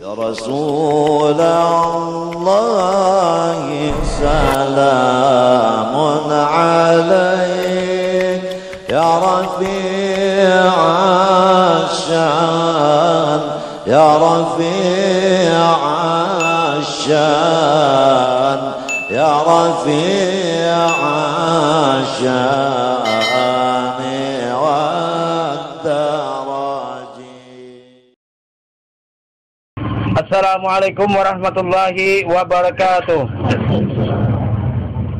يا رسول الله سلام عليك يا رفيع الشان يا رفيع الشان يا رفيع الشان والدرج. Assalamualaikum warahmatullahi wabarakatuh.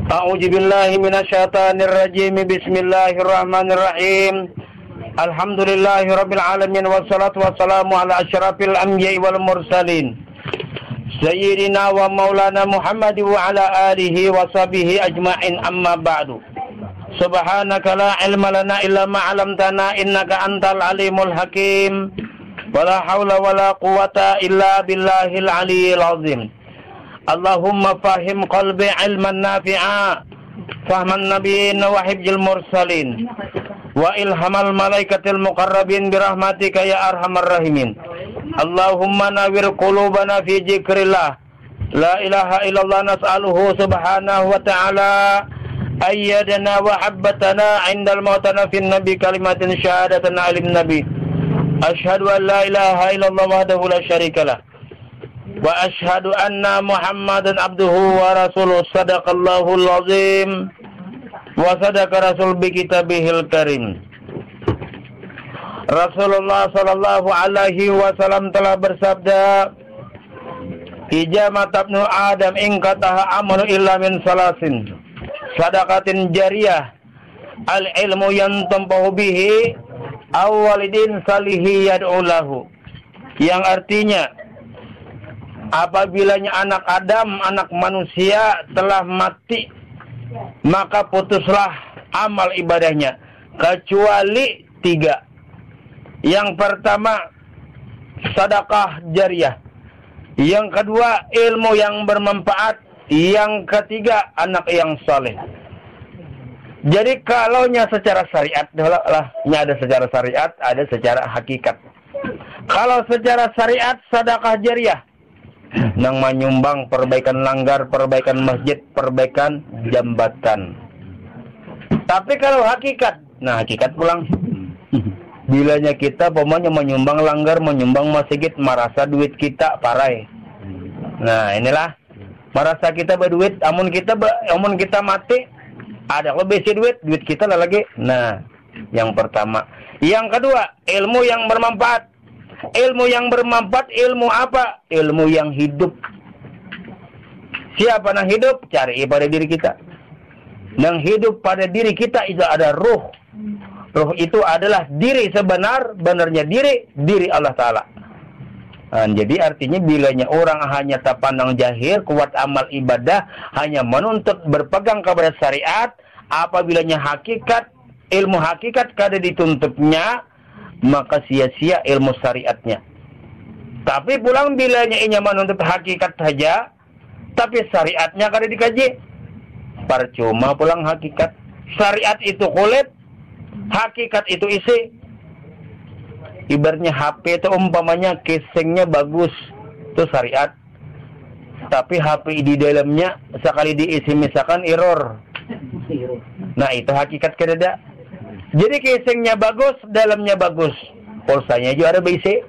A'udzu billahi minasyaitonir rajim. Bismillahirrahmanirrahim. Alhamdulillahirabbil alamin wassalatu wassalamu ala asyrafil anbiya'i wal mursalin. Sayyidina wa maulana Muhammad wa ala alihi wa sahbihi ajma'in, amma ba'du. Subhanaka la ilma lana illa ma 'allamtana innaka antal alimul hakim. Wala haula wala quwata illa billahil aliyyil azim. Allahumma fahim qalbi ilman nafi'a, fahman nabiyyin wa hibjil mursalin, wa ilhamal malaikatil muqarrabin birahmatika ya arhamar rahimin. Allahumma nawwir qulubana fi dzikrillah. La ilaha illallah nas'aluhu subhanahu wa ta'ala ayyadana wa habbatana indal mautana fin nabi kalimatin syahadatana alim nabi. Asyhadu an la ilaha illallah wahdahu la syarikalah wa asyhadu anna Muhammadan abduhu wa rasuluh. Sadaqallahul azim wa sadaqa rasul bi kitabihil karim. Rasulullah sallallahu alaihi wasallam telah bersabda, "Ijama tabnu Adam in qataha amalu illa min salasin. Sadaqatin jariyah, al ilmu yantampahu bihi, awalidin salihi yad'ulahu." Yang artinya, apabila anak Adam, anak manusia telah mati, maka putuslah amal ibadahnya kecuali 3. Yang pertama, sedekah jariyah. Yang kedua, ilmu yang bermanfaat. Yang ketiga, anak yang saleh. Jadi kalaunya secara syariat, ada secara syariat, ada secara hakikat. Kalau secara syariat, sedekah jariyah, nang menyumbang perbaikan langgar, perbaikan masjid, perbaikan jambatan. Tapi kalau hakikat, hakikat pulang. Bilanya kita pokoknya menyumbang langgar, menyumbang masjid, merasa duit kita parai. Nah, inilah merasa kita berduit, amun kita mati, ada lebih si duit kita lah lagi. Nah, yang pertama. Yang kedua, ilmu yang bermanfaat. Ilmu yang bermanfaat, ilmu apa? Ilmu yang hidup. Siapa yang hidup? Cari pada diri kita. Yang hidup pada diri kita itu ada ruh. Ruh itu adalah diri sebenarnya diri Allah Ta'ala. Nah, jadi artinya bilanya orang hanya tak pandang jahir, kuat amal ibadah, hanya menuntut berpegang kepada syariat, apabilanya hakikat, ilmu hakikat kada dituntutnya, maka sia-sia ilmu syariatnya. Tapi pulang bilanya inya menuntut hakikat saja, tapi syariatnya kada dikaji, percuma pulang hakikat. Syariat itu kulit, hakikat itu isi. Ibaratnya HP itu umpamanya casingnya bagus, itu syariat. Tapi HP di dalamnya sekali diisi misalkan error. Nah, itu hakikat kedada. Jadi casingnya bagus, dalamnya bagus, pulsanya juga ada BC.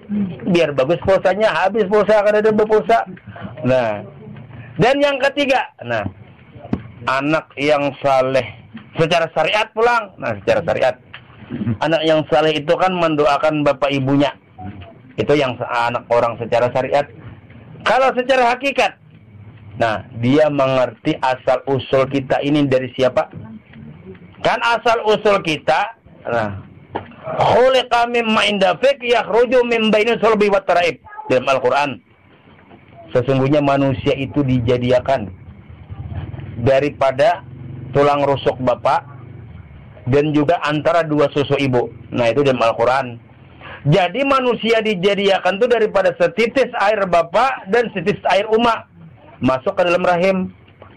Biar bagus pulsanya, habis pulsa kada ada berpulsa. Nah, dan yang ketiga, anak yang saleh secara syariat pulang. Nah, secara syariat, anak yang saleh itu kan mendoakan bapak ibunya. Itu yang anak orang secara syariat. Kalau secara hakikat, dia mengerti asal usul kita ini dari siapa? Kan asal usul kita, khuliqa mimma inda fik yakhruju min baini sulbi wat taraib. Dalam Al-Qur'an, sesungguhnya manusia itu dijadikan daripada tulang rusuk bapak dan juga antara 2 susu ibu. Nah, itu dalam Al-Quran. Jadi manusia dijadikan itu daripada setitis air bapak dan setitis air umak masuk ke dalam rahim.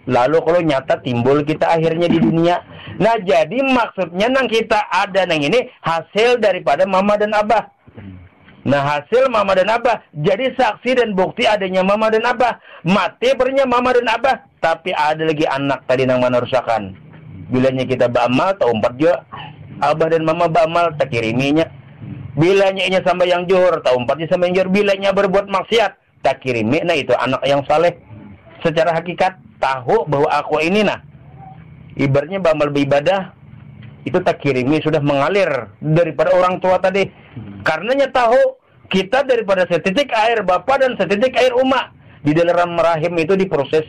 Lalu kalau nyata timbul kita akhirnya di dunia. Nah, jadi maksudnya nang kita ada nang ini hasil daripada mama dan abah. Nah, hasil mama dan abah. Jadi saksi dan bukti adanya mama dan abah. Mati bernya mama dan abah. Tapi ada lagi anak tadi nang menerusakan. Bilanya kita beramal, tahu 4 juga. Abah dan mama beramal, tak kiriminya. Bilanya inya sama yang juhur, tahu 4 juga sama yang juhur. Bilanya berbuat maksiat, tak kirimi. Nah, itu anak yang saleh. Secara hakikat, tahu bahwa aku ini nah. Ibaratnya beramal beribadah, itu tak kirimi sudah mengalir daripada orang tua tadi. Karenanya tahu kita daripada setitik air bapa dan setitik air umak di dalam rahim itu diproses.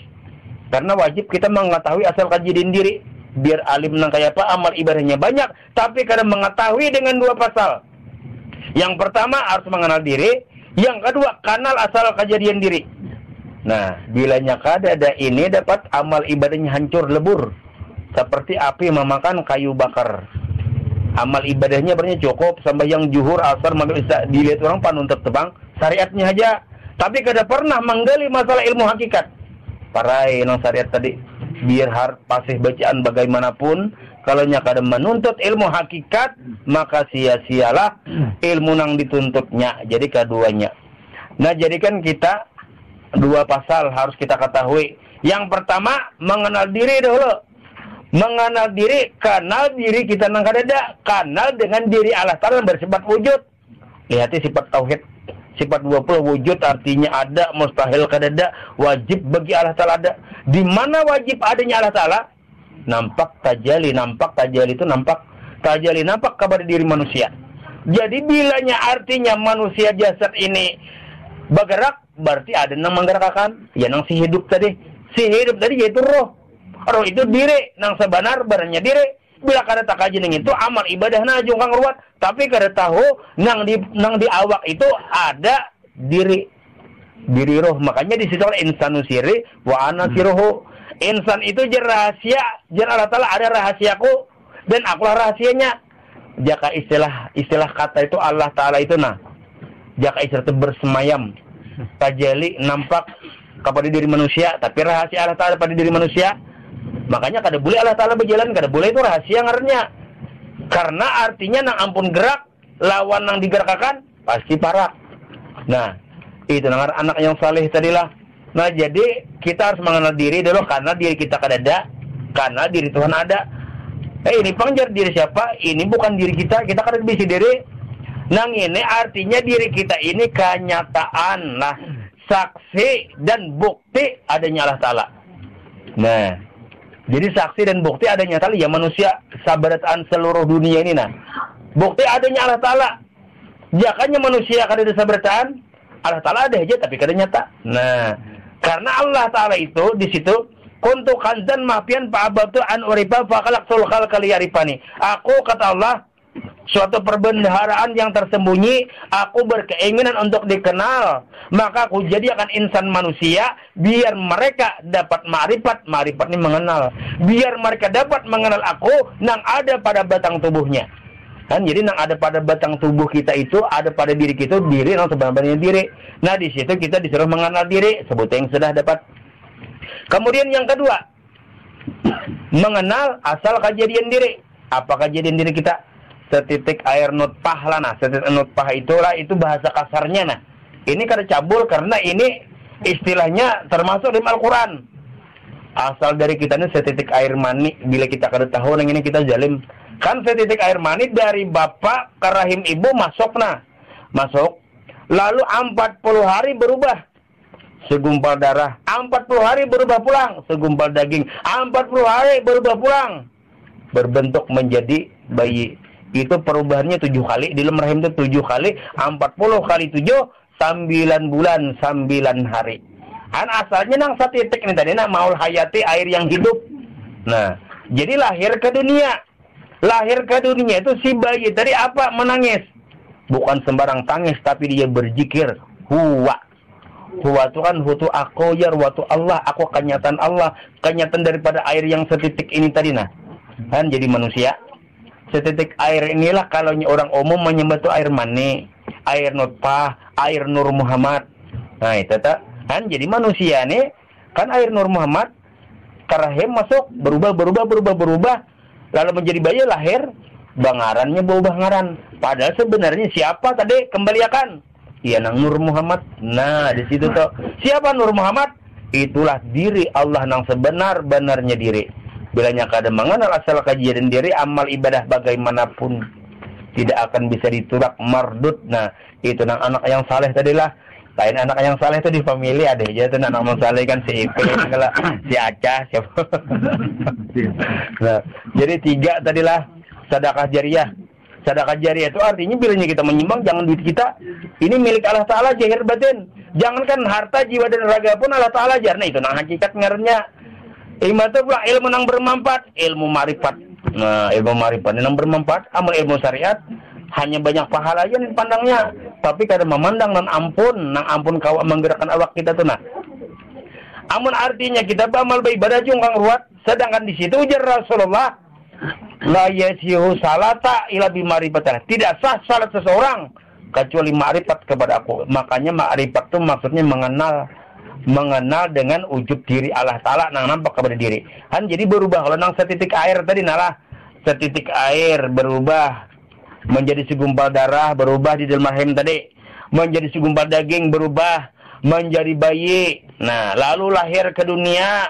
Karena wajib kita mengetahui asal kejadian diri. Biar alim nang kayak apa amal ibadahnya banyak, tapi kadang mengetahui dengan 2 pasal. Yang pertama harus mengenal diri, yang kedua kenal asal kejadian diri. Nah, bilanya kada ini dapat amal ibadahnya hancur lebur. Seperti api memakan kayu bakar. Amal ibadahnya berarti cukup sembahyang zuhur, asar, maghrib, isya dilihat orang panuntut tebang syariatnya aja. Tapi kada pernah menggali masalah ilmu hakikat. Parai nang syariat tadi. Biar pasih bacaan bagaimanapun, kalau nya kada menuntut ilmu hakikat, maka sia-sialah ilmu nang dituntutnya. Jadi keduanya. Nah, jadikan kita 2 pasal harus kita ketahui. Yang pertama, mengenal diri dulu. Mengenal diri, kenal diri kita nang kadada, kenal dengan diri Allah Ta'ala bersifat wujud. Lihat sifat tauhid, sifat 20 wujud artinya ada, mustahil kadada, wajib bagi Allah Ta'ala ada. Di mana wajib adanya Allah Ta'ala? Nampak tajali itu nampak. Tajali nampak kepada diri manusia. Jadi bilanya artinya manusia jasad ini bergerak, berarti ada yang menggerakkan. Ya nang si hidup tadi. Si hidup tadi yaitu roh. Roh itu diri, nang sebenar barangnya diri. Bila kada tak kaji nang itu amal ibadah na jungkang ruwat, tapi kada tahu nang di awak itu ada diri roh. Makanya di situ insanu sirri wa ana sirruhu. Insan itu jer rahasia, jer Allah Taala ada rahasiaku dan akulah rahasianya. Jaka istilah kata itu Allah Taala itu nah. Jaka istilah itu bersemayam. Tajali nampak kepada diri manusia, tapi rahasia Allah Taala pada diri manusia. Makanya kada boleh Allah Ta'ala berjalan, kada boleh itu rahasia ngarnya. Karena artinya nang ampun gerak, lawan nang digerakkan, pasti parah. Nah, itu nang anak yang saleh tadilah. Nah, jadi kita harus mengenal diri dulu, karena diri kita kada ada, karena diri Tuhan ada. Ini pangjar diri siapa? Ini bukan diri kita kada bisa diri. Nang ini artinya diri kita ini kenyataan lah, saksi dan bukti adanya Allah Ta'ala. Nah, jadi saksi dan bukti adanya Allah ya manusia sabarataan seluruh dunia ini nah. Bukti adanya Allah Ta'ala. Jakanya manusia kada ada sabarataan, Allah Ta'ala ada aja tapi kada nyata. Nah, karena Allah Ta'ala itu di situ kuntu kanzan mafian fa'abatu an urifa faqalaqtul khalqa liyarifani. Aku kata Allah suatu perbendaharaan yang tersembunyi, aku berkeinginan untuk dikenal, maka aku jadikan insan manusia biar mereka dapat ma'rifat ini mengenal, biar mereka dapat mengenal aku nang ada pada batang tubuhnya. Kan jadi nang ada pada batang tubuh kita itu ada pada diri kita, diri nang sebenarnya diri. Nah, di situ kita disuruh mengenal diri, sebut yang sudah dapat. Kemudian yang kedua, mengenal asal kejadian diri. Apa kejadian diri kita? Setitik air nutfah lah nah. Setitik nutfah itulah, itu bahasa kasarnya nah. Ini kada cabul karena ini istilahnya termasuk dalam Al-Quran. Asal dari kita ini setitik air mani. Bila kita kada tahu yang ini kita zalim. Kan setitik air mani dari bapak ke rahim ibu masuk nah. Masuk. Lalu 40 hari berubah segumpal darah. 40 hari berubah pulang segumpal daging. 40 hari berubah pulang berbentuk menjadi bayi. Itu perubahannya 7 kali. Di dalam rahim itu 7 kali. 40 kali 7 9 bulan 9 hari. Kan asalnya nang satitik ini tadi nah maul hayati, air yang hidup. Nah, jadi lahir ke dunia. Lahir ke dunia itu si bayi tadi apa? Menangis. Bukan sembarang tangis, tapi dia berzikir. Huwa itu kan hutu aku ya watu Allah. Aku kenyataan Allah. Kenyataan daripada air yang setitik ini tadi nah. Kan jadi manusia. Setitik air inilah kalau orang umum menyebut itu air mani, air nutfah, air Nur Muhammad. Nah, itu kan jadi manusia nih kan air Nur Muhammad karahim masuk berubah lalu menjadi bayi lahir bangarannya berubah ngaran. Padahal sebenarnya siapa tadi kembaliakan Iya nang Nur Muhammad. Nah di situ tuh siapa Nur Muhammad? Itulah diri Allah nang sebenar-benarnya diri. Bilanya kada mengenal asal kejadian diri, amal ibadah bagaimanapun tidak akan bisa ditolak mardut. Nah itu nang anak yang saleh tadilah. Lain anak yang saleh itu di family ada aja tuh anak yang saleh kan si Ipe, si Acah siapa. Nah, jadi 3 tadilah sedekah jariyah. Sedekah jariyah itu artinya bilanya kita menyumbang jangan duit kita. Ini milik Allah Ta'ala zahir batin. Jangankan harta, jiwa dan raga pun Allah Ta'ala jar. Nah itu nang hakikat ngarnya. Ilmu itu pula ilmu nang bermanfaat, ilmu marifat. Nah, ilmu marifat nang bermanfaat, amal ilmu syariat hanya banyak pahala aja nih pandangnya. Tapi kada memandang nang ampun kawa menggerakkan awak kita tuh nah. Amun artinya kita beramal beribadah jungkang ruat, sedangkan di situ ujar Rasulullah la yasihu salata ila bima'rifatillah. Tidak sah salat seseorang kecuali ma'rifat kepada aku. Makanya ma'rifat itu maksudnya mengenal dengan ujub diri Allah Ta'ala nang nampak kepada diri. Kan jadi berubah kalau nang setitik air tadi nalah setitik air berubah menjadi segumpal darah, berubah di dalam rahim tadi menjadi segumpal daging, berubah menjadi bayi. Nah lalu lahir ke dunia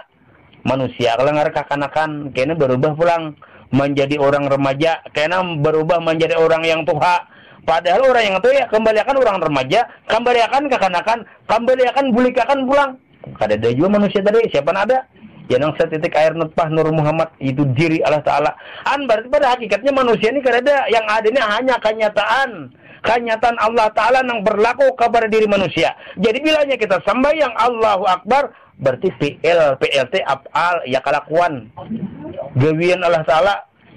manusia kalau ngarek kekanakan kena berubah pulang menjadi orang remaja, kena berubah menjadi orang yang tua. Padahal orang yang tua ya kembalikan orang remaja, kembalikan kekanakan, kembalikan bulikakan pulang. Kada ada juga manusia tadi, siapa ada? Yang setitik air nutfah Nur Muhammad itu diri Allah Ta'ala. Berarti pada hakikatnya manusia ini kada ada. Yang ada ini hanya kenyataan Allah Ta'ala yang berlaku kepada diri manusia. Jadi bilanya kita sembahyang Allahu Akbar, berarti PLT af'al ya kelakuan gawian Allah Ta'ala.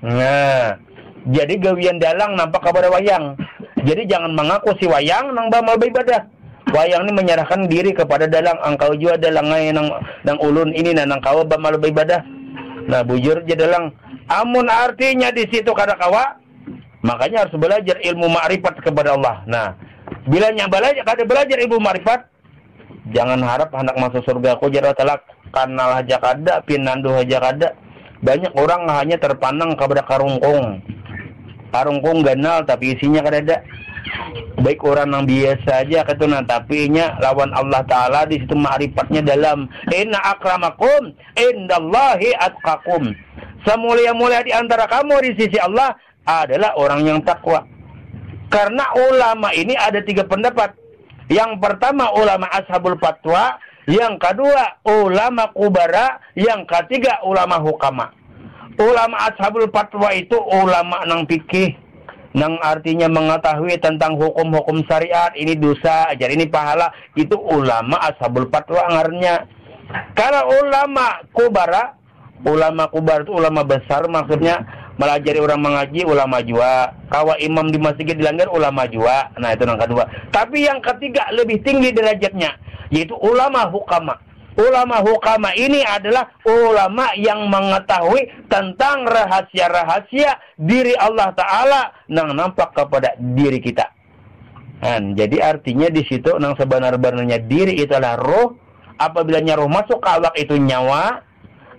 Nah jadi gawian dalang nampak kepada wayang. Jadi jangan mengaku si wayang nang bamal beribadah. Wayang ini menyerahkan diri kepada dalang. Engkau juga dalangai nang ulun ini nang kawa bamal beribadah. Nah bujur aja dalang. Amun artinya di situ kada kawa, makanya harus belajar ilmu ma'rifat kepada Allah. Nah bilanya kada belajar ilmu ma'rifat, jangan harap hendak masuk surga aku jara talak kanal aja kada, pinandu aja kada. Banyak orang hanya terpandang kepada karungkung ganal tapi isinya kada ada. Baik orang yang biasa aja ketunan tapi nya lawan Allah Ta'ala di situ ma'rifatnya dalam. Inna akramakum indallahi atqakum. Semulia-mulia di antara kamu di sisi Allah adalah orang yang takwa. Karena ulama ini ada 3 pendapat. Yang pertama ulama ashabul fatwa, yang kedua ulama kubara, yang ketiga ulama hukama. Ulama ashabul fatwa itu ulama nang fikih, nang artinya mengetahui tentang hukum-hukum syariat, ini dosa, ajar ini pahala, itu ulama ashabul fatwa ngarnya. Kalau ulama kubara itu ulama besar, maksudnya melajari orang mengaji, ulama jua. Kawa imam di masjid dilanggar, ulama jua. Nah itu yang kedua. Tapi yang ketiga lebih tinggi derajatnya, yaitu ulama hukama. Ulama hukama ini adalah ulama yang mengetahui tentang rahasia-rahasia diri Allah Ta'ala yang nampak kepada diri kita. Jadi artinya di situ nang sebenar-benarnya diri itu adalah roh. Apabila roh masuk ke awak itu nyawa.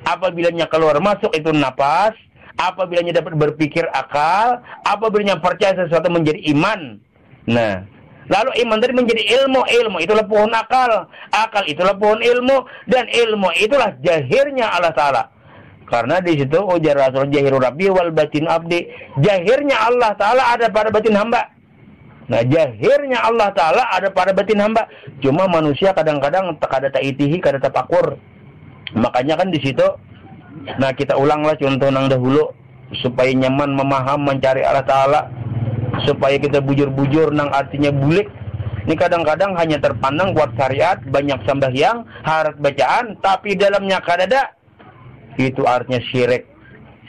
Apabila keluar masuk itu napas. Apabila dapat berpikir akal. Apabila percaya sesuatu menjadi iman. Nah, lalu iman tadi menjadi ilmu. Ilmu itulah pohon akal. Akal itulah pohon ilmu. Dan ilmu itulah jahirnya Allah Ta'ala. Karena di situ ujar Rasul jahiru rabbi wal batin abdi. Jahirnya Allah Ta'ala ada pada batin hamba. Nah jahirnya Allah Ta'ala ada pada batin hamba. Cuma manusia kadang-kadang kada ta'itihi, kada tapakur. Makanya kan di situ, nah kita ulanglah contoh nang dahulu supaya nyaman memaham mencari Allah Ta'ala, supaya kita bujur-bujur nang artinya bulik. Ini kadang-kadang hanya terpandang buat syariat, banyak sembahyang, harap bacaan, tapi dalamnya kadada. Itu artinya syirik.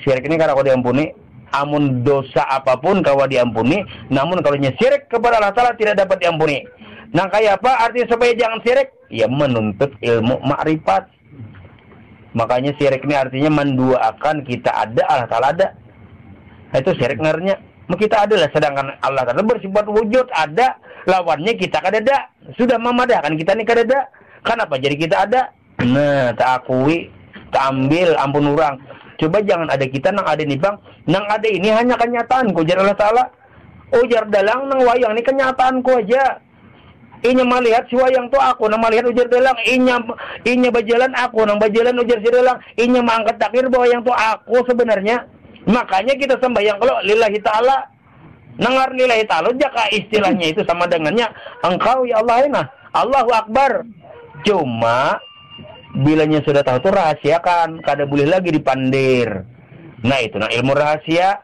Syirik ini kalau diampuni, amun dosa apapun kalau diampuni, namun kalau syirik kepada Allah Ta'ala tidak dapat diampuni. Nah kayak apa artinya supaya jangan syirik? Ya menuntut ilmu makrifat. Makanya syirik ini artinya menduakan kita ada, Allah Ta'ala ada. Nah, itu syirik ngarnya. Kita ada lah, sedangkan Allah Ta'ala bersifat wujud, ada. Lawannya kita kada ada. Sudah memadahkan kita nih kada ada. Kenapa jadi kita ada? Nah, tak akui, tak ambil, ampun orang. Coba jangan ada kita, nang ada nih bang. Nang ada ini hanya kenyataan, ujar Allah Ta'ala. Ujar dalang nang wayang ini kenyataanku aja. Inya melihat si wayang tu aku, nang melihat ujar delang, inya bajalan aku, nang bajalan ujar si delang, inya mangkat takdir bahwa yang tu aku sebenarnya. Makanya kita sembahyang kalau lillahi ta'ala. Nangar lillahi ta'ala, jaka istilahnya itu sama dengannya engkau ya Allah ini. Allahu Akbar. Cuma bilanya sudah tahu itu rahasiakan, kada boleh lagi dipandir. Nah itu nah ilmu rahasia.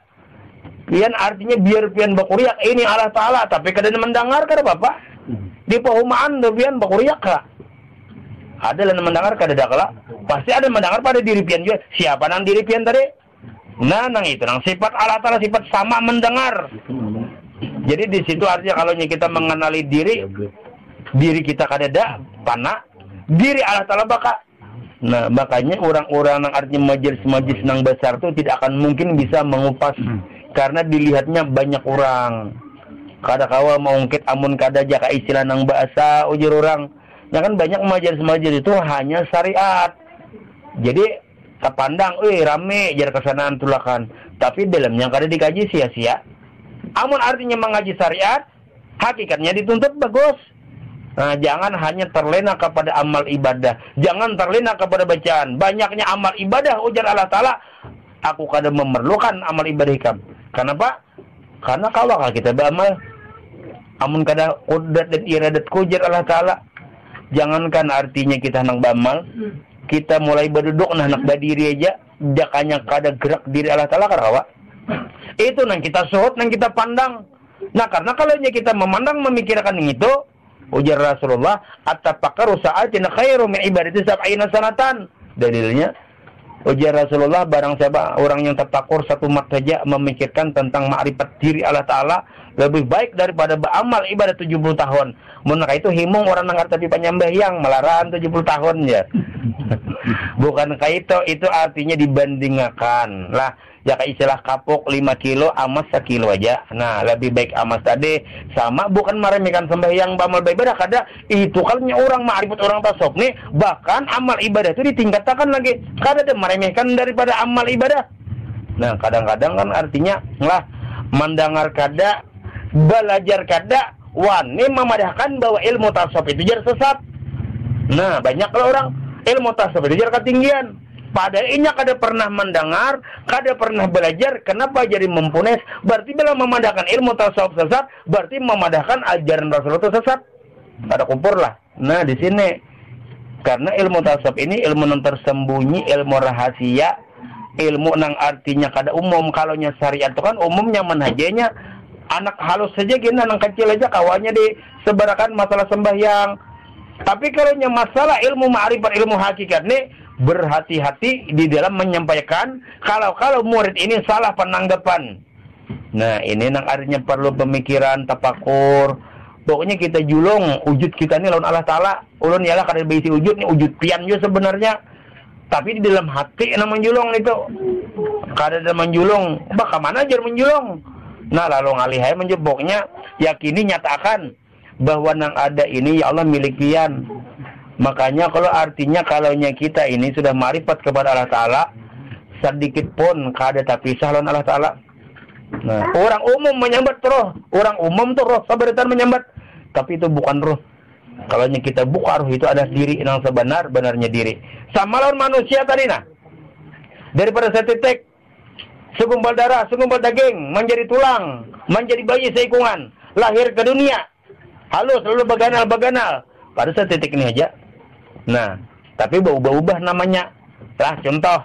Pian artinya biar pian bakuriak ini Allah Ta'ala, tapi kada mendengar kada Bapak. Di pahumaan pian bakuriak ka. Ada yang mendengar kada dakala. Pasti ada mendengar pada diri pian juga. Siapa nang diri pian tadi? Nah nang itu nang sifat Allah Ta'ala sifat sama mendengar. Jadi di situ artinya kalau kita mengenali diri kita kada ada pana, diri Allah Ta'ala baka. Nah makanya orang-orang yang artinya majelis-majelis nang besar itu tidak akan mungkin bisa mengupas karena dilihatnya banyak orang. Kada kawa mengungkit amun kada jaka istilah nang bahasa ujar orang. Ya kan banyak majelis-majelis itu hanya syariat. Jadi terpandang, rame jar kesanaan tulakan. Tapi dalamnya kada dikaji sia-sia. Amun artinya mengaji syariat, hakikatnya dituntut bagus. Nah, jangan hanya terlena kepada amal ibadah. Jangan terlena kepada bacaan. Banyaknya amal ibadah ujar Allah Ta'ala. Aku kada memerlukan amal ibadah ikam. Kenapa? Karena kalau kita beramal, amun kada qudrat dan iradat ujar Allah Ta'ala. Jangankan artinya kita nang beramal, kita mulai berduduk nah nak berdiri aja, jakanya kada gerak diri Allah Ta'ala karawa. Itu nang kita suhut, nang kita pandang. Nah karena kalau kita memandang memikirkan itu, ujar Rasulullah, at-tafakkaru sa'atin khairu min ibadati sab'ina sanatan. Dalilnya ujar Rasulullah, barang siapa orang yang tafakur satu mat saja memikirkan tentang ma'rifat diri Allah Ta'ala lebih baik daripada beramal ibadah 70 tahun. Menurut itu himung orang nangar tapi penyambahyang melarang 70 tahun ya. Bukan kayak itu artinya dibandingkan lah. Ya kayak istilah kapok 5 kilo amas 1 kilo aja. Nah lebih baik amas tadi sama, bukan meremehkan sembahyang amal ibadah kada. Itu kalnya orang ma'rifat orang tasawuf nih, bahkan amal ibadah itu ditingkatkan lagi. Kada ada meremehkan daripada amal ibadah. Nah kadang-kadang kan artinya lah mendengar kada, belajar kada, wani memadahkan bahwa ilmu tasawuf itu jar sesat. Nah banyak kalau orang ilmu tasawuf itu jar ketinggian. Padahal inya kada pernah mendengar, kada pernah belajar, kenapa jadi mempunyai? Berarti bila memadahkan ilmu tasawuf sesat, berarti memadahkan ajaran Rasulullah itu sesat. Kada kumpur lah. Nah di sini karena ilmu tasawuf ini ilmu yang tersembunyi, ilmu rahasia, ilmu nang artinya kada umum. Kalau nya syariat itu kan umumnya manhajnya anak halus saja gini, anak kecil aja kawannya disebarkan masalah sembahyang. Tapi kalau nya masalah ilmu ma'rifat, ilmu hakikat nih, berhati-hati di dalam menyampaikan kalau murid ini salah penanggapan. Nah ini nang artinya perlu pemikiran, tafakur. Pokoknya kita julung wujud kita ini lawan Allah Ta'ala. Ulun ialah kada berisi wujud nih, wujud pian juga sebenarnya. Tapi di dalam hati nang menjulung itu kada ada menjulung. Bagaimana aja menjulung? Nah lalu ngalihai menjeboknya, yakini nyatakan bahwa nang ada ini ya Allah milik pian. Makanya kalau artinya kalaunya kita ini sudah ma'rifat kepada Allah Ta'ala, sedikit pun kada terpisah lawan Allah Ta'ala. Nah, orang umum menyambat roh, orang umum tuh roh sabaritan menyambat, tapi itu bukan roh. Kalaunya kita buka roh itu ada diri yang sebenar-benarnya diri. Sama lawan manusia tadi nah. Daripada setitik segumpal darah, segumpal daging menjadi tulang, menjadi bayi seikungan, lahir ke dunia. Halus lalu baganal. Pada setitik ini aja. Nah, tapi berubah-ubah namanya. Lah contoh,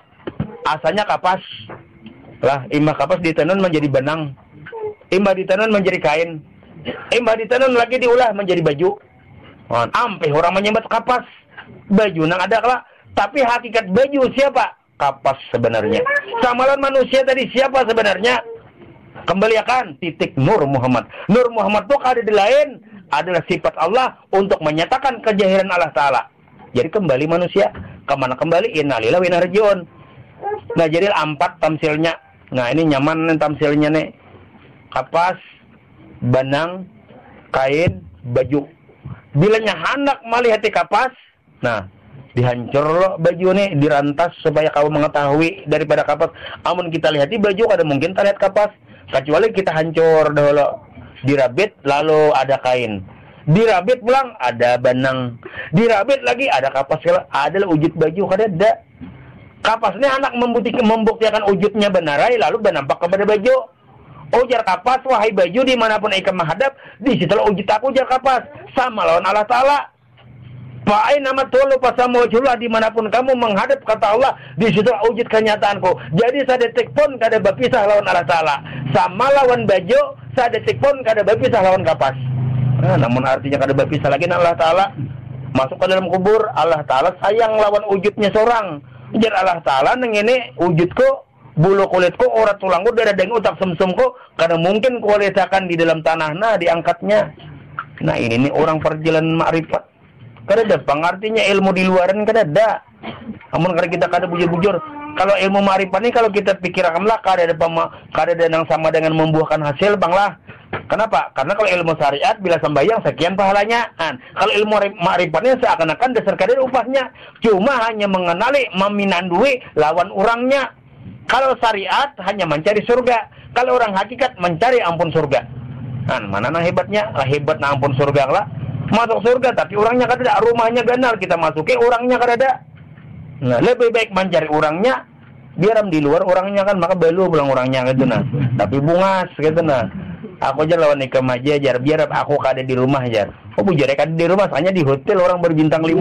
asalnya kapas. Lah imah kapas ditenun menjadi benang. Imah ditenun menjadi kain. Imah ditenun lagi diolah menjadi baju. Ampe orang menyambat kapas. Baju nang ada kelak. Tapi hakikat baju siapa? Kapas sebenarnya. Samalan manusia tadi siapa sebenarnya? Kembalikan titik Nur Muhammad. Nur Muhammad itu ada di lain, adalah sifat Allah untuk menyatakan kejahiran Allah Ta'ala. Jadi kembali manusia. Kemana kembali? Innalillahi wa inna ilaihi raji'un. Nah jadi 4 tamsilnya. Nah ini nyaman nih tamsilnya nih. Kapas, benang, kain, baju. Bilanya hendak melihat kapas, nah dihancur loh baju nih, dirantas supaya kau mengetahui daripada kapas. Amun kita lihat di baju kada mungkin kita lihat kapas, kecuali kita hancur dahulu, dirabit lalu ada kain. Dirabit pulang ada benang. Dirabit lagi ada kapas. Adalah wujud baju kadada. Kapasnya anak membuktikan wujudnya benarai lalu bernampak kepada baju. Ujar kapas, wahai baju dimanapun ikam menghadap, di situlah wujud aku ujar kapas. Sama lawan Allah Ta'ala. Fa'ai nama tulu pasamu wajullah dimanapun kamu menghadap kata Allah, di situlah wujud kenyataanku. Jadi sadetik pun kada berpisah lawan Allah Ta'ala. Sama lawan baju, sadetik pun kada berpisah lawan kapas. Nah, namun artinya kada berpisah lagi dengan Allah Ta'ala. Masuk ke dalam kubur, Allah Ta'ala sayang lawan wujudnya seorang. Ujar Allah Ta'ala nengene wujudku, bulu kulitku, urat tulangku, darah daging, utak sumsumku, karena mungkin kualitakan di dalam tanah, nah diangkatnya. Nah ini nih orang perjalanan ma'rifat. Kada ada pengartinya ilmu di luaran kada ada. Namun kalau kita kada bujur-bujur, kalau ilmu ma'rifat ini kalau kita pikirkanlah kada ada yang sama dengan membuahkan hasil banglah. Kenapa? Karena kalau ilmu syariat bila sembahyang sekian pahalanya. Kalau ilmu ma'rifatnya seakan-akan dasar kadar upahnya. Cuma hanya mengenali meminandui lawan orangnya. Kalau syariat hanya mencari surga. Kalau orang hakikat mencari ampun surga. Mana nah hebatnya? Hebat nah ampun surga lah. Masuk surga tapi orangnya kada ada. Rumahnya ganal kita masuki orangnya kada ada. Nah, lebih baik mencari orangnya. Biar di luar orangnya kan maka belu pulang orangnya gitu nah. Tapi bungas gitu nah. Aku aja lawan ikam aja jar biar aku kada di rumah jar. Oh bujur kada di rumah hanya di hotel orang berbintang 5.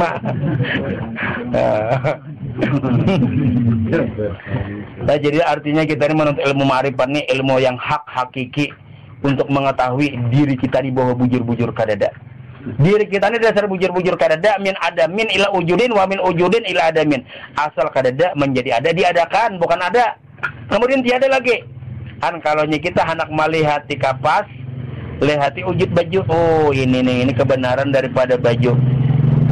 Nah, jadi artinya kita ini menuntut ilmu ma'rifat ini ilmu yang hak hakiki untuk mengetahui diri kita di bawah bujur-bujur kadada. Diri kita ini dasar bujur-bujur kadada min adamin ila ujudin wa min ujudin ila adamin. Asal kadada menjadi ada diadakan bukan ada. Kemudian tiada lagi. Kan kalau kita hendak melihat di kapas, lihat wujud baju. Oh ini kebenaran daripada baju.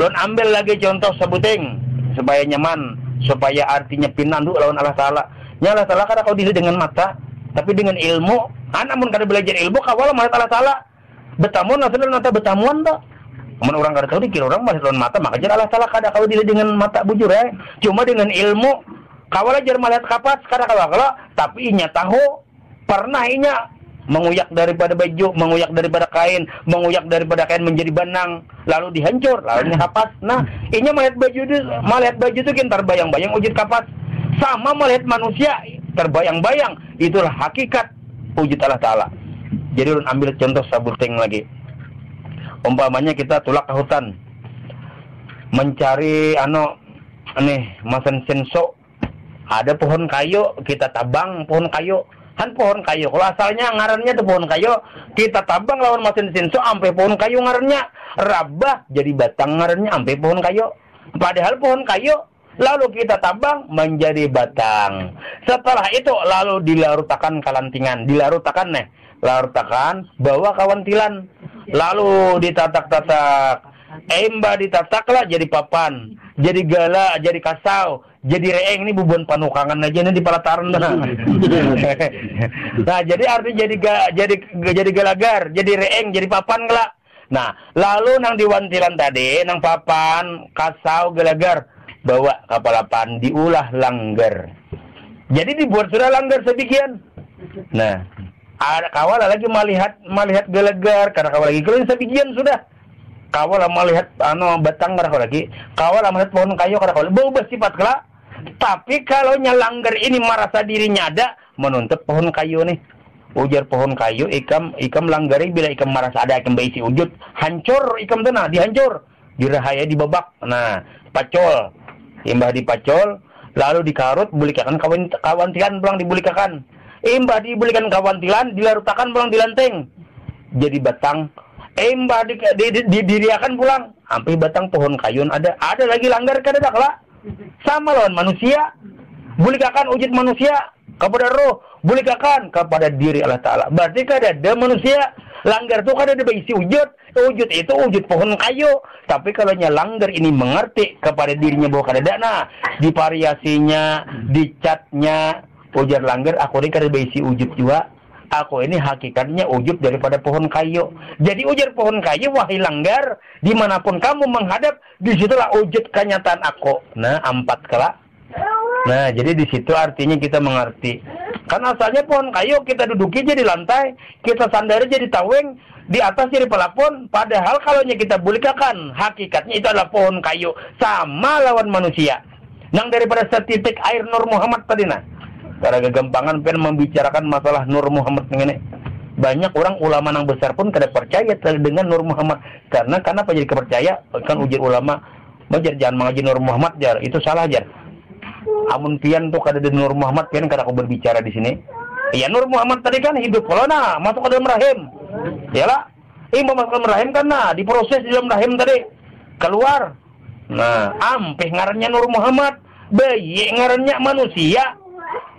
Don ambil lagi contoh sebuting supaya nyaman, supaya artinya pinandu lawan Allah Ta'ala. Ya Allah Ta'ala kada kau dilihat dengan mata, tapi dengan ilmu. Namun kada belajar ilmu kawal melihat Allah Ta'ala. Betamuan asal nata betamuan tak. Namun orang kada tahu dikira orang melihat lawan mata, maka jar Allah Ta'ala kada kau dilihat dengan mata bujur Cuma dengan ilmu kawal ajar melihat kapas kada kawal tapi inya tahu pernah inya menguyak daripada baju, menguyak daripada kain, menguyak daripada kain menjadi benang, lalu dihancur, lalu kapas. Nah, inya melihat baju itu kan terbayang-bayang wujud kapas. Sama melihat manusia terbayang-bayang, itulah hakikat wujud Allah Ta'ala. Jadi ulun ambil contoh sabuting lagi. Umpamanya kita tulak ke hutan, mencari masan senso. Ada pohon kayu, kita tabang pohon kayu. Pohon kayu, kalau asalnya ngarannya itu pohon kayu, kita tabang lawan mesin senso sampai pohon kayu ngarannya rabah jadi batang ngarannya sampai pohon kayu. Padahal pohon kayu lalu kita tabang menjadi batang. Setelah itu lalu dilarutakan kalantingan, larutakan bawa kawantilan, lalu ditatak-tatak. Emba ditataklah jadi papan, jadi gala, jadi kasau, jadi reeng. Ini bubuan panukangan aja nih di pelataran nah. Nah, jadi artinya jadi galagar, jadi reeng, jadi papan kelak. Nah, lalu nang diwantilan tadi, nang papan, kasau, galagar, bawa kapalapan, diulah langgar. Jadi dibuat sudah langgar sebikian. Nah, ada kawal lagi melihat galagar, karena kawal lagi kalian sebikian sudah. Kawal melihat batang kada lagi, kawal melihat pohon kayu kada lagi, bau bersifat kelak. Tapi kalau langgar ini merasa dirinya ada, menuntut pohon kayu nih. Ujar pohon kayu, ikam langgari bila ikam merasa ada, ikam berisi wujud, hancur ikam tanah, dihancur, dirahaya, dibabak. Nah, pacol, imbah dipacol, lalu dikarut, bulikakan kawantilan pulang dibulikakan. Imbah dibulikan kawantilan, dilarutakan pulang dilanteng, jadi batang. Mbah didiriakan pulang sampai batang pohon kayun ada lagi langgar kada lah. Sama lawan manusia, bulikakan wujud manusia kepada roh, bulikakan kepada diri Allah Ta'ala. Berarti kada ada manusia langgar tu kada ada berisi wujud itu wujud pohon kayu. Tapi kalau langgar ini mengerti kepada dirinya bahwa kada ada, nah di variasinya, di catnya ujar langgar aku ini kada berisi wujud juga. Aku ini hakikatnya wujud daripada pohon kayu. Jadi ujar pohon kayu, wahai langgar, dimanapun kamu menghadap, disitulah wujud kenyataan aku. Nah, 4 kelak. Nah, jadi di situ artinya kita mengerti. Kan asalnya pohon kayu kita duduki jadi lantai, kita sandari jadi taweng, di atas jadi pelapon. Padahal kalau kita bulikakan, hakikatnya itu adalah pohon kayu. Sama lawan manusia. Nang daripada setitik air Nur Muhammad tadi nah. Karena kegampangan pengen membicarakan masalah Nur Muhammad ini. Banyak orang ulama nang besar pun kada percaya dengan Nur Muhammad. Karena apa jadi kepercaya? Kan ujar ulama, jar jangan mengaji Nur Muhammad jar, itu salah jar. Amun pian tuh kada ada Nur Muhammad, pian kada aku berbicara di sini. Ya Nur Muhammad tadi kan hidup kalau nah masuk ke dalam rahim. Yalah, masuk ke dalam rahim kan nah diproses di dalam rahim tadi keluar. Nah, ampeh ngarannya Nur Muhammad, bayi ngarannya manusia.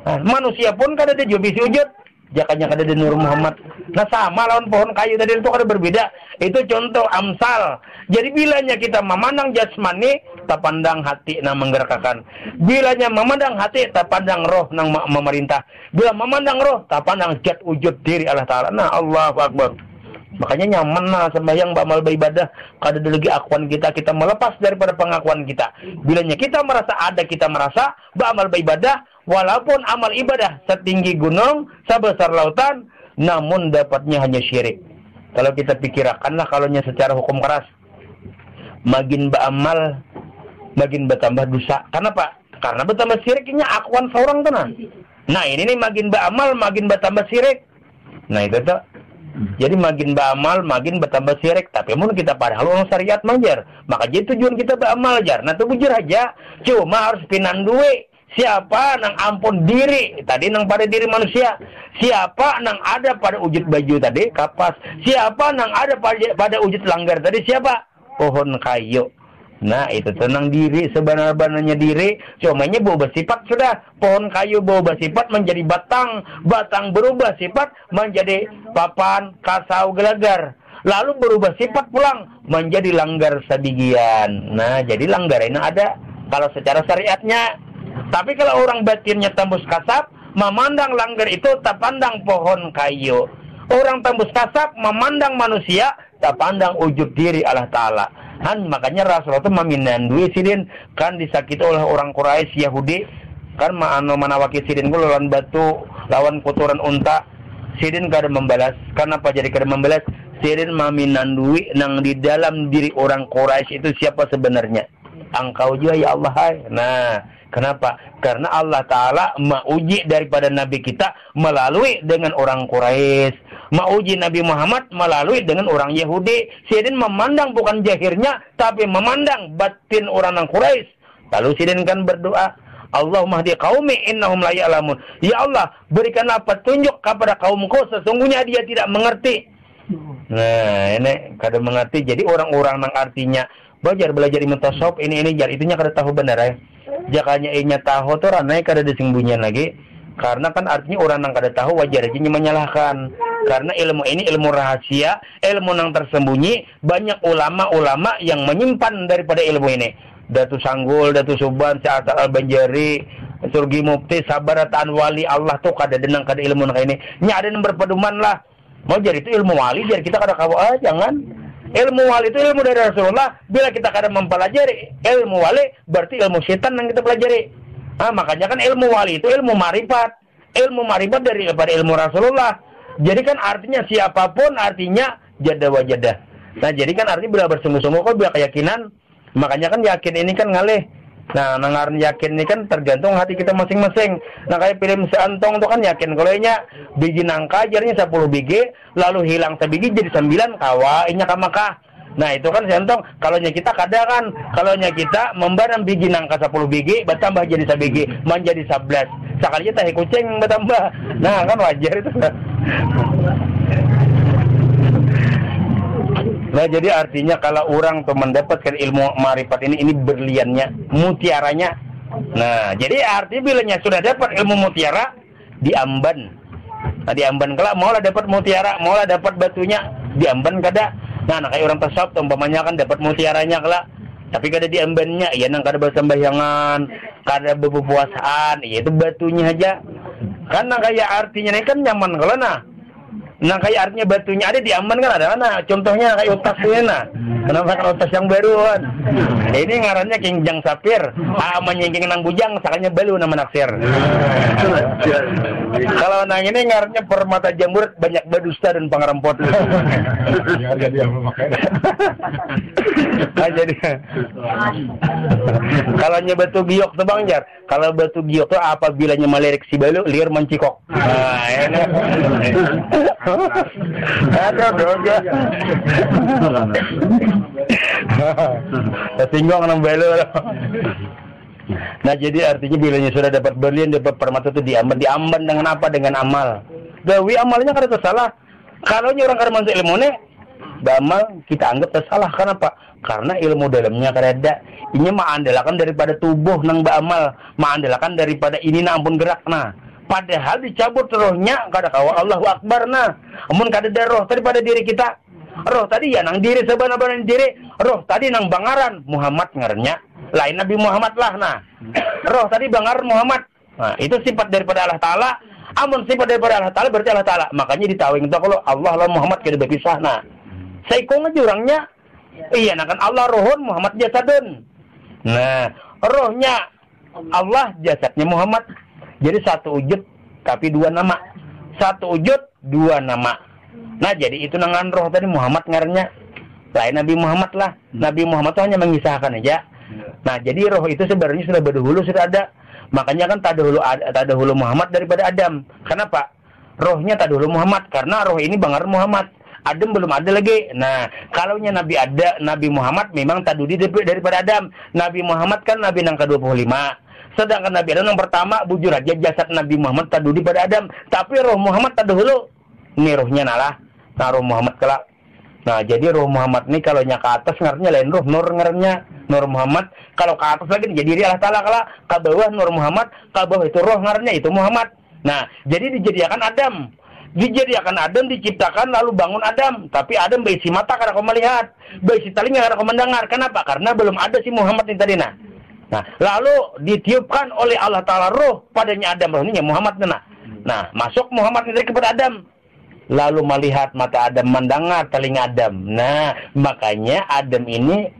Nah, manusia pun kada ada jobi sujud. Jakanya kada ada Nur Muhammad. Nah sama lawan pohon kayu tadi itu kada berbeda. Itu contoh amsal. Jadi bilanya kita memandang jasmani, tak pandang hati nang menggerakkan. Bilanya memandang hati, tak pandang roh nang memerintah. Bila memandang roh, tak pandang zat wujud diri Allah Ta'ala. Nah Allahu Akbar. Makanya nyaman lah sembahyang beramal beribadah. Kada ada lagi akuan kita melepas daripada pengakuan kita. Bilanya kita merasa ada, kita merasa beramal beribadah. Walaupun amal ibadah setinggi gunung, sebesar lautan, namun dapatnya hanya syirik. Kalau kita pikirkanlah kalaunya secara hukum keras, makin beramal, makin bertambah dosa. Kenapa? Karena bertambah syiriknya akuan seorang tuh nah. Nah ini nih makin beramal, makin bertambah syirik. Nah itu tuh. Jadi makin beramal, makin bertambah syirik. Tapi mun kita padahal orang syariat manjar. Maka jadi tujuan kita beramal jar. Nah itu bujur aja. Cuma harus pinan duit. Siapa nang ampun diri tadi nang pada diri manusia. Siapa nang ada pada wujud baju tadi kapas. Siapa nang ada pada wujud langgar tadi siapa? Pohon kayu. Nah itu tenang diri sebenar-benarnya diri. Cumanya berubah sifat sudah. Pohon kayu berubah sifat menjadi batang. Batang berubah sifat menjadi papan, kasau, gelagar. Lalu berubah sifat pulang menjadi langgar sebigian. Nah jadi langgar ini ada kalau secara syariatnya. Tapi kalau orang batinnya tembus kasap, memandang langgar itu tak pandang pohon kayu. Orang tembus kasap, memandang manusia, tak pandang wujud diri Allah Ta'ala. Makanya Rasulullah itu meminandui sidin, kan disakiti oleh orang Quraisy Yahudi, kan manawaki sidin ku lawan batu, lawan kotoran unta. Sidin kada membalas. Kenapa jadi kada membalas? Sidin meminandui nang di dalam diri orang Quraisy itu siapa sebenarnya. Engkau juga ya Allah hai. Nah kenapa? Karena Allah Ta'ala mauji daripada Nabi kita melalui dengan orang Quraisy. Mauji Nabi Muhammad melalui dengan orang Yahudi. Sidin memandang bukan zahirnya, tapi memandang batin orang Quraisy. Lalu Sidin kan berdoa, Allahumma hdi qaumi innahum la ya'lamun. Ya Allah, berikanlah petunjuk kepada kaumku, sesungguhnya dia tidak mengerti. Nah, ini kada mengerti. Jadi orang-orang yang artinya belajar ilmu tasawuf ini jar itunya kada tahu benar ya. Jakanya inya tahu tuh ranai kada disembunyian lagi. Karena kan artinya orang yang kada tahu wajar aja menyalahkan. Karena ilmu ini ilmu rahasia, ilmu yang tersembunyi. Banyak ulama-ulama yang menyimpan daripada ilmu ini. Datu Sanggul, Datu Suban, Syekh Al-Banjari, Surgi Mufti, Sabarataan Wali Allah tuh kada denang kada ilmu kayak ini. Nya ada yang berpedoman lah. Mau jadi itu ilmu wali, jadi kita kada kawa jangan. Ilmu wali itu ilmu dari Rasulullah. Bila kita kada mempelajari ilmu wali, berarti ilmu setan yang kita pelajari. Makanya kan ilmu wali itu ilmu marifat. Ilmu marifat daripada ilmu Rasulullah. Jadi kan artinya siapapun artinya jadah wajadah. Nah jadi kan artinya bila bersungguh-sungguh kok bila keyakinan. Makanya kan yakin ini kan ngalih. Nah nangaran yakin ini kan tergantung hati kita masing-masing. Nah kayak film seantong itu kan yakin. Kalau inya biji nangka jadinya 10 biji. Lalu hilang sebiji jadi 9 kawa inya kamakah. Nah itu kan seantong. Kalau kita kada kan. Kalau kita membarang biji nangka 10 biji. Bertambah jadi 1 biji. Menjadi 11. Sekalinya tahi kucing bertambah. Nah kan wajar itu. Nah jadi artinya kalau orang tuh mendapatkan ilmu marifat ini berliannya, mutiaranya. Nah jadi artinya bilanya sudah dapat ilmu mutiara diamban. Nah diamban kelak maulah dapat mutiara, maulah dapat batunya diamban kada. Nah kayak orang tasawuf umpamanya kan dapat mutiaranya kelak, tapi kada diambannya, ya nang kada bersembahyangan, kada berpuasaan, ya itu batunya aja. Karena kayak artinya ini kan nyaman kalau nah. Nah kayak artinya batunya ada diaman kan ada mana? Contohnya kayak utas ini nah. Kenapa kan utas yang baru kan? Ini ngarannya kingjang sapir. Menyingking nang bujang sakanya balu nama naksir. Kalau nang ini ngarannya permata jamur banyak badusta dan pangarempot. Jadi yang memakai. Nah, jadi kalau batu giok tuh Bang Jar. Kalau batu giok tuh apabila melirik si balu liar mencikok. Nah, ini. Aduh. Tertinggung nang balu. Nah, jadi artinya bilanya sudah dapat berlian, dapat permata itu diamban dengan apa? Dengan amal. Gawi amalnya kada tersalah. Kalau orang kada masuk ilmu beramal kita anggap tersalah. Kenapa? Karena ilmu dalamnya kada ada. Ini mengandalkan daripada tubuh nang beramal, mengandalkan daripada ini na ampun gerak nah. Padahal dicabut rohnya kada kawa Allahu Akbar nah. Amun kada ada roh daripada diri kita. Roh tadi ya nang diri sebenarnya diri. Roh tadi nang bangaran Muhammad ngarannya. Lain Nabi Muhammad lah nah. Roh tadi bangaran Muhammad. Nah, itu sifat daripada Allah Ta'ala. Amun sifat daripada Allah Ta'ala berarti Allah Ta'ala. Makanya ditawing itu kalau Allah lah Muhammad kada berpisah nah. Saikong aja orangnya. Iya nah kan Allah rohon Muhammad jasadun. Nah, rohnya Allah jasadnya Muhammad. Jadi satu wujud tapi dua nama. Satu wujud dua nama. Nah, jadi itu nangan roh tadi Muhammad ngarannya. Lain Nabi Muhammad lah. Nabi Muhammad itu hanya mengisahkan aja. Nah, jadi roh itu sebenarnya sudah berdahulu sudah ada. Makanya kan tadahulu Muhammad daripada Adam. Kenapa? Rohnya tadahulu Muhammad karena roh ini bangar Muhammad. Adam belum ada lagi. Nah, kalaunya Nabi Muhammad memang tadudi daripada Adam. Nabi Muhammad kan Nabi yang ke-25. Sedangkan Nabi Adam yang pertama bujur aja jasad Nabi Muhammad tadudi pada Adam. Tapi roh Muhammad tadahulu. Ini rohnya nalah. Nah, roh Muhammad kelak. Nah, jadi roh Muhammad ini kalau ke atas ngaranya lain roh nur ngaranya. Nur Muhammad. Kalau ke atas lagi jadi diri Allah Ta'ala kelak. Ke bawah Nur Muhammad. Ke bawah itu roh ngaranya itu Muhammad. Nah, jadi dijadikan Adam. Dijadikan Adam, diciptakan lalu bangun Adam. Tapi Adam berisi mata karena kau melihat, berisi telinga karena kau mendengar. Kenapa? Karena belum ada si Muhammad ini tadi nah. Nah, lalu ditiupkan oleh Allah Ta'ala roh padanya Adam, rohnya Muhammad nah, masuk Muhammad ini kepada Adam. Lalu melihat mata Adam, mendengar telinga Adam. Nah, makanya Adam ini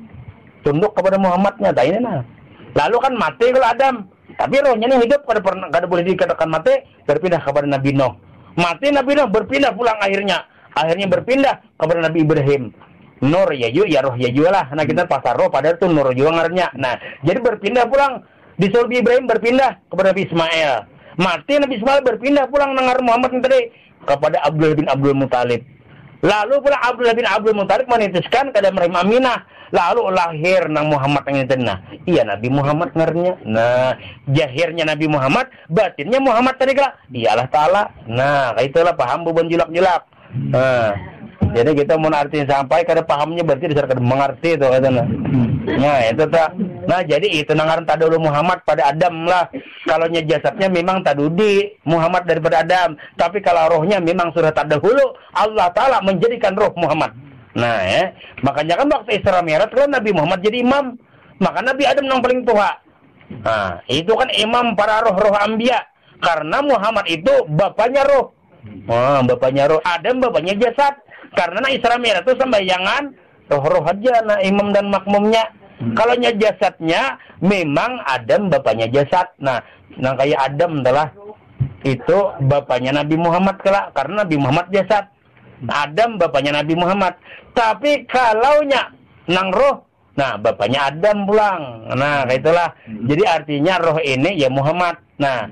tunduk kepada Muhammadnya. Ini nah. Lalu kan mati kalau Adam, tapi rohnya ini hidup kada boleh dikatakan mati, berpindah kepada Nabi Nuh. Mati Nabi Nuh berpindah pulang akhirnya berpindah kepada Nabi Ibrahim. Nur Yaju ya roh Yaju lah. Nah kita pasar roh padahal itu Nur juga ngarnya. Nah jadi berpindah pulang di Nabi Ibrahim berpindah kepada Nabi Ismail. Mati Nabi Ismail berpindah pulang nangar Muhammad tadi kepada Abdullah bin Abdul Muthalib. Lalu pula Abdullah bin Abdul Muthalib menitiskan kepada Maryam Aminah. Lalu lahir nang Muhammad yang itu nah. Iya Nabi Muhammad ngarnya. Nah, jahirnya Nabi Muhammad, batinnya Muhammad tadi kala. Iya Allah Ta'ala. Nah, itulah paham buban julak-julak. Nah, jadi kita mau artiin sampai kada pahamnya berarti dasar kada mengerti itu katanya. Nah, itu tak. Nah, jadi itu nangaran tadulu Muhammad pada Adam lah. Kalau jasadnya memang tadudi Muhammad daripada Adam, tapi kalau rohnya memang sudah tadahulu Allah Ta'ala menjadikan roh Muhammad. Nah, makanya kan waktu Isra Mi'raj kan Nabi Muhammad jadi imam. Maka Nabi Adam yang paling tua. Nah, itu kan imam para roh-roh anbiya. Karena Muhammad itu bapaknya roh. Bapaknya roh. Adam bapaknya jasad. Karena Isra Mi'raj itu sembayangan roh-roh aja nah imam dan makmumnya. Kalau jasadnya memang Adam bapaknya jasad. Nah kayak Adam adalah itu bapaknya Nabi Muhammad kelak karena Nabi Muhammad jasad. Adam bapaknya Nabi Muhammad. Tapi kalaunya nang roh, nah bapaknya Adam pulang. Nah itulah. Jadi artinya roh ini ya Muhammad. Nah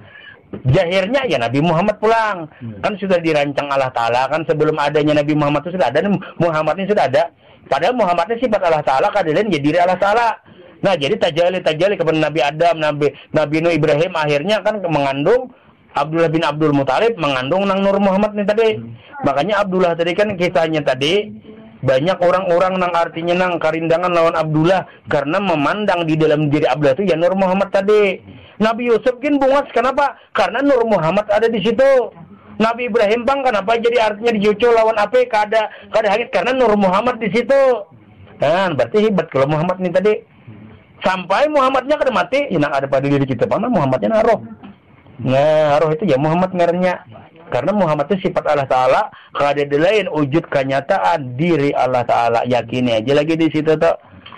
jahirnya ya Nabi Muhammad pulang. Kan sudah dirancang Allah Ta'ala kan sebelum adanya Nabi Muhammad itu sudah ada. Muhammad ini sudah ada. Padahal Muhammad ini sifat Allah Ta'ala kadang jadi diri Allah Ta'ala. Nah jadi tajali kepada Nabi Adam, Nabi Nuh Ibrahim akhirnya kan mengandung Abdullah bin Abdul Muthalib mengandung nang Nur Muhammad nih tadi. Makanya Abdullah tadi kan kisahnya tadi banyak orang-orang nang artinya nang karindangan lawan Abdullah karena memandang di dalam diri Abdullah itu ya Nur Muhammad tadi. Nabi Yusuf kan bungas kenapa? Karena Nur Muhammad ada di situ. Nabi Ibrahim bang kenapa jadi artinya dicucuk lawan apa? Kada hangit karena Nur Muhammad di situ. Kan berarti hebat kalau Muhammad nih tadi. Sampai Muhammadnya kada mati, yang ada pada diri kita. Mana Muhammadnya naroh. Nah, roh itu ya Muhammad ngarannya. Karena Muhammad itu sifat Allah Ta'ala, kada lain wujud kenyataan diri Allah Ta'ala. Yakini aja lagi di situ tuh.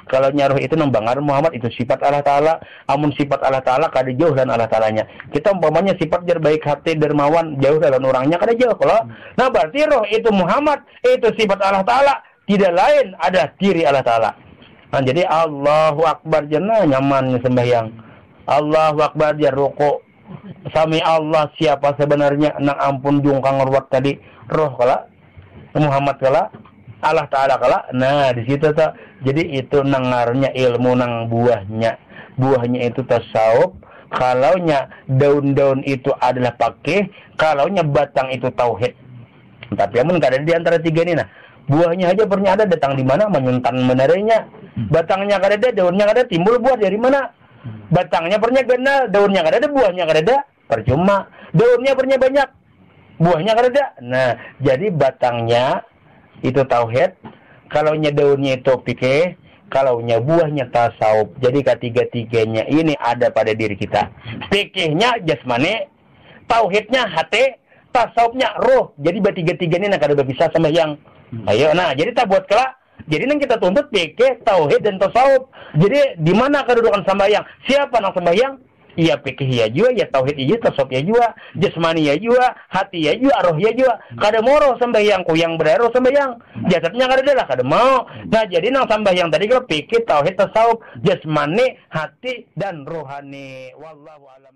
Kalau nyaruh itu nembangar Muhammad itu sifat Allah Ta'ala. Amun sifat Allah Ta'ala kada jauh dan Allah Ta'alanya. Kita umpamanya sifat baik hati, dermawan, jauh dan orangnya kada jauh. Kalau nah berarti roh itu Muhammad, itu sifat Allah Ta'ala. Tidak lain ada diri Allah Ta'ala. Nah jadi Allahu Akbar jenah nyaman sembahyang. Allahu Akbar jar rukuk. Sami Allah siapa sebenarnya nang ampun jungkang ngurwat tadi roh kala Muhammad kala Allah Ta'ala kala. Nah di situ tuh jadi itu nangarnya ilmu nang buahnya itu tasawuf. Kalaunya daun-daun itu adalah pakih, kalaunya batang itu tauhid. Tapi amun kada di antara tiga ini. Nah buahnya aja pernah ada datang di mana menyuntan benarnya, batangnya kada ada, daunnya kada ada, timbul buah dari mana? Batangnya pernah kenal, daunnya kada ada, buahnya kada ada, percuma. Daunnya pernah banyak, buahnya kada ada. Nah, jadi batangnya itu tauhid, kalaunya daunnya itu fikih, kalaunya buahnya tasawuf. Jadi ketiga-tiganya ini ada pada diri kita. Fikihnya jasmani, tauhidnya hati, tasawufnya roh. Jadi bertiga-tiganya kada bisa sembahyang. Ayo, nah jadi tak buat kelak. Jadi nang kita tuntut fikih, tauhid dan tasawuf. Jadi di mana kedudukan sembahyang? Siapa nang sembahyang? Iya fikih ya juga, ya tauhid ya juga, tasawuf ya juga, jasmani ya juga, hati ya juga, roh ya juga. Kada mau roh sembahyang, kuyang beraro sembahyang. Jasadnya kada ada lah, kada mau. Nah jadi nang sembahyang tadi kalau fikih, tauhid, tasawuf, jasmani, hati dan rohani. Wallahu a'lam.